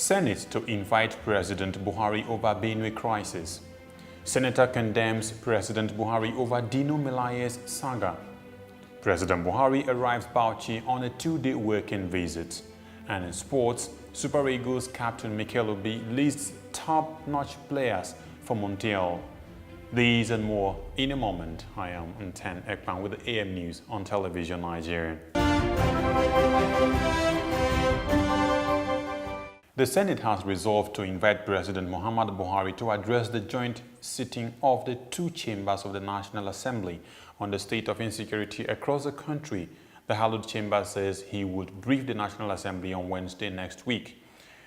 Senate to invite President Buhari over Benue crisis. Senator condemns President Buhari over Dino Melaye's saga. President Buhari arrives Bauchi on a 2-day working visit. And in sports, Super Eagles captain Mikel Obi lists top-notch players for Montiel. These and more in a moment. I am Nten Ekpan with the AM News on Television Nigerian. The Senate has resolved to invite President Muhammadu Buhari to address the joint sitting of the two chambers of the National Assembly on the state of insecurity across the country. The hallowed chamber says he would brief the National Assembly on Wednesday next week.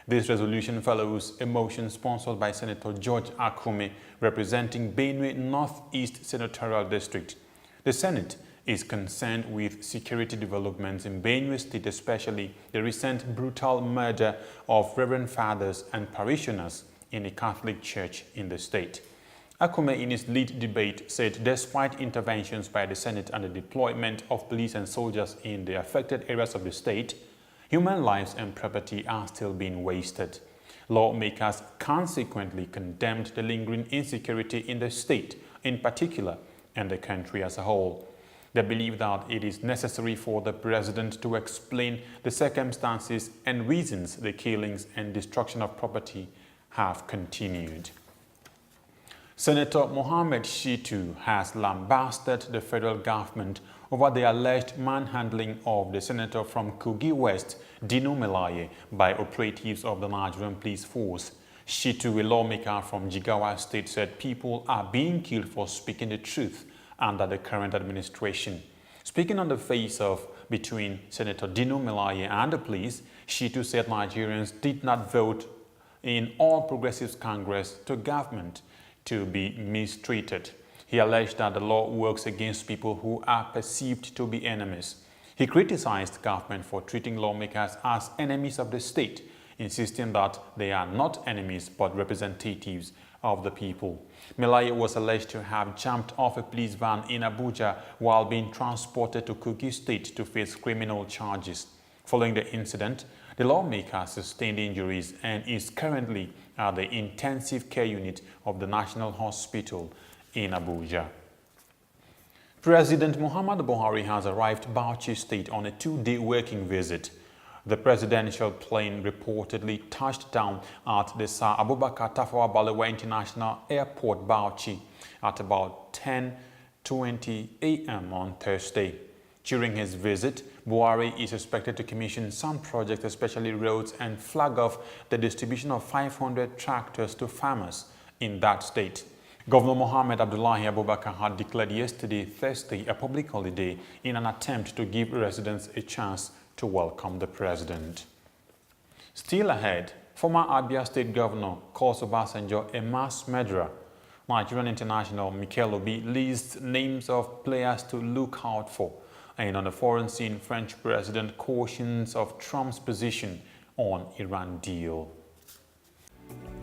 This resolution follows a motion sponsored by Senator George Akume, representing Benue Northeast Senatorial District. The Senate is concerned with security developments in Benue State, especially the recent brutal murder of reverend fathers and parishioners in a Catholic church in the state. Akume, in his lead debate, said despite interventions by the Senate and the deployment of police and soldiers in the affected areas of the state, human lives and property are still being wasted. Lawmakers consequently condemned the lingering insecurity in the state in particular and the country as a whole. They believe that it is necessary for the president to explain the circumstances and reasons the killings and destruction of property have continued. Senator Mohammed Shitu has lambasted the federal government over the alleged manhandling of the senator from Kogi West, Dino Melaye, by operatives of the Nigerian police force. Shitu, a lawmaker from Jigawa State, said people are being killed for speaking the truth under the current administration. Speaking on the face-off between Senator Dino Melaye and the police, Shitu said Nigerians did not vote in All Progressives Congress to government to be mistreated. He alleged that the law works against people who are perceived to be enemies. He criticized government for treating lawmakers as enemies of the state, insisting that they are not enemies but representatives of the people. Melaye was alleged to have jumped off a police van in Abuja while being transported to Kogi State to face criminal charges. Following the incident, the lawmaker sustained injuries and is currently at the intensive care unit of the National Hospital in Abuja. President Muhammadu Buhari has arrived Bauchi State on a 2-day working visit. The presidential plane reportedly touched down at the Sir Abubakar Tafawa Balewa International Airport, Bauchi, at about 10:20 a.m. on Thursday. During his visit, Buhari is expected to commission some projects, especially roads, and flag off the distribution of 500 tractors to farmers in that state. Governor Mohammed Abdullahi Abubakar had declared yesterday, Thursday, a public holiday in an attempt to give residents a chance to welcome the president. Still ahead, former Abia State Governor calls Obasanjo a mass murderer. Nigerian international Mikel Obi lists names of players to look out for. And on the foreign scene, French President cautions of Trump's position on Iran deal.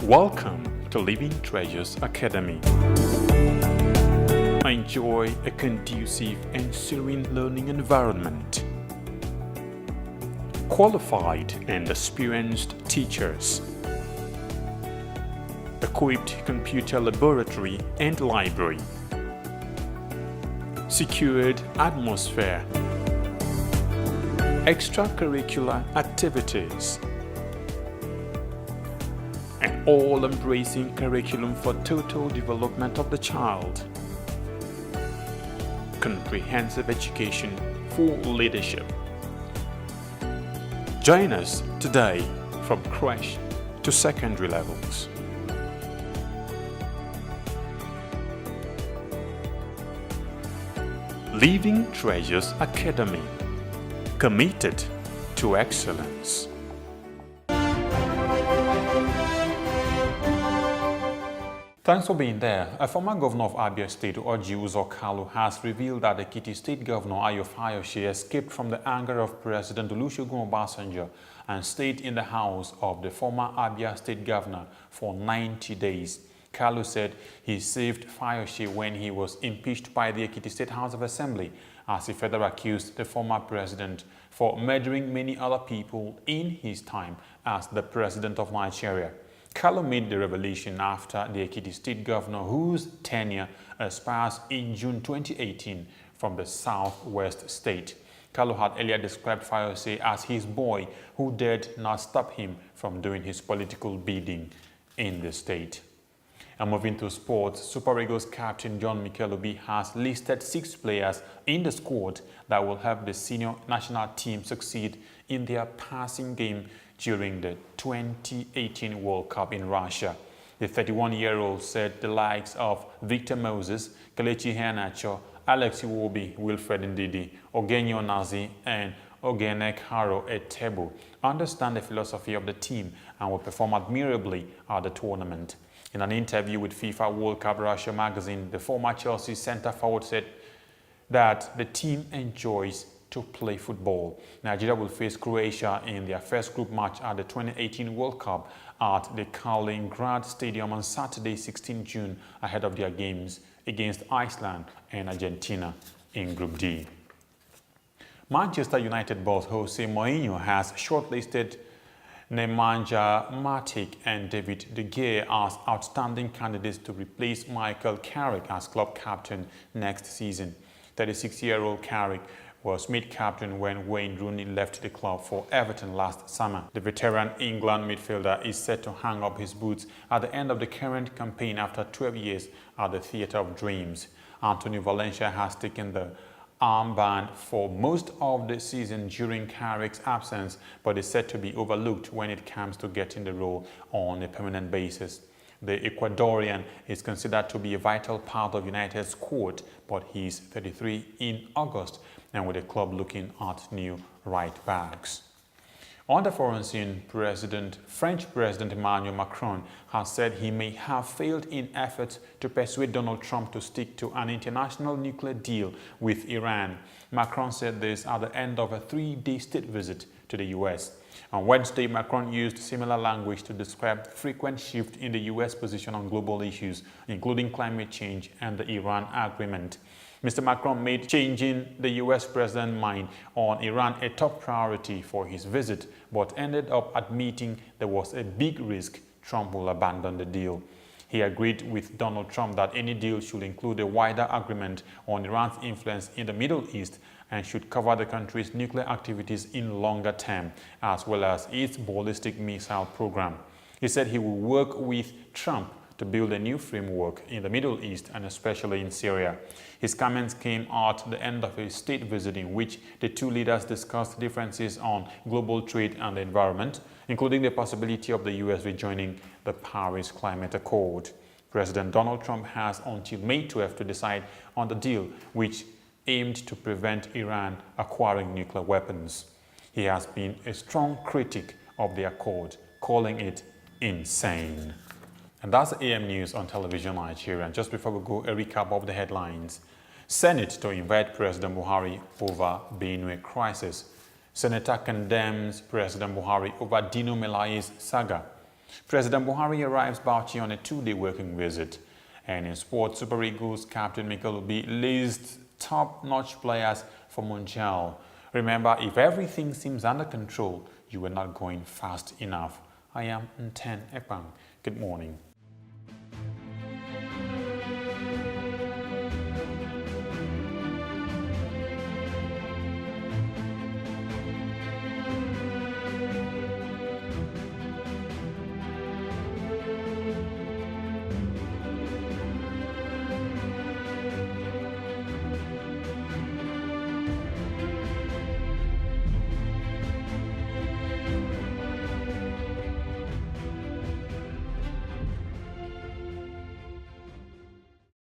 Welcome to Living Treasures Academy. Enjoy a conducive and serene learning environment. Qualified and experienced teachers, equipped computer laboratory and library, secured atmosphere, extracurricular activities, an all-embracing curriculum for total development of the child, comprehensive education for leadership. Join us today from crèche to secondary levels. Living Treasures Academy, committed to excellence. Thanks for being there. A former governor of Abia State, Orji Uzor Kalu, has revealed that the Ekiti State Governor Ayo Fayose escaped from the anger of President Olusegun Obasanjo and stayed in the house of the former Abia State Governor for 90 days. Kalu said he saved Fayose when he was impeached by the Ekiti State House of Assembly, as he further accused the former president for murdering many other people in his time as the president of Nigeria. Kalu made the revelation after the Ekiti State governor, whose tenure expires in June 2018 from the southwest state. Kalu had earlier described Fayose as his boy who dared not stop him from doing his political bidding in the state. And moving to sports, Super Eagles captain John Mikel Obi has listed 6 players in the squad that will help the senior national team succeed in their passing game during the 2018 World Cup in Russia. The 31-year-old said the likes of Victor Moses, Kelechi Iheanacho, Alex Iwobi, Wilfred Ndidi, Ogenye Onazi, and Ogenek Haro Etebo understand the philosophy of the team and will perform admirably at the tournament. In an interview with FIFA World Cup Russia magazine, the former Chelsea centre-forward said that the team enjoys to play football. Nigeria will face Croatia in their first group match at the 2018 World Cup at the Kaliningrad Stadium on Saturday, 16 June, ahead of their games against Iceland and Argentina in Group D. Manchester United boss Jose Mourinho has shortlisted Nemanja Matic and David De Gea as outstanding candidates to replace Michael Carrick as club captain next season. 36-year-old Carrick was made captain when Wayne Rooney left the club for Everton last summer. The veteran England midfielder is set to hang up his boots at the end of the current campaign after 12 years at the Theatre of Dreams. Antonio Valencia has taken the armband for most of the season during Carrick's absence, but is said to be overlooked when it comes to getting the role on a permanent basis. The Ecuadorian is considered to be a vital part of United's squad, but he's 33 in August and with the club looking at new right backs. On the foreign scene, French President Emmanuel Macron has said he may have failed in efforts to persuade Donald Trump to stick to an international nuclear deal with Iran. Macron said this at the end of a 3-day state visit to the U.S. On Wednesday, Macron used similar language to describe frequent shift in the U.S. position on global issues, including climate change and the Iran agreement. Mr. Macron made changing the U.S. president's mind on Iran a top priority for his visit, but ended up admitting there was a big risk Trump will abandon the deal. He agreed with Donald Trump that any deal should include a wider agreement on Iran's influence in the Middle East and should cover the country's nuclear activities in longer term, as well as its ballistic missile program. He said he will work with Trump to build a new framework in the Middle East and especially in Syria. His comments came at the end of a state visit in which the two leaders discussed differences on global trade and the environment, including the possibility of the U.S. rejoining the Paris Climate Accord. President Donald Trump has until May 12 to decide on the deal, which aimed to prevent Iran acquiring nuclear weapons. He has been a strong critic of the accord, calling it insane. And that's AM News on Television Nigeria. And just before we go, a recap of the headlines. Senate to invite President Buhari over Benue crisis. Senator condemns President Buhari over Dino Melaye's saga. President Buhari arrives Bauchi on a 2-day working visit. And in sports, Super Eagles captain Mikel Obi lists top-notch players for Mundial. Remember, if everything seems under control, you are not going fast enough. I am Nten Ekpang. Good morning.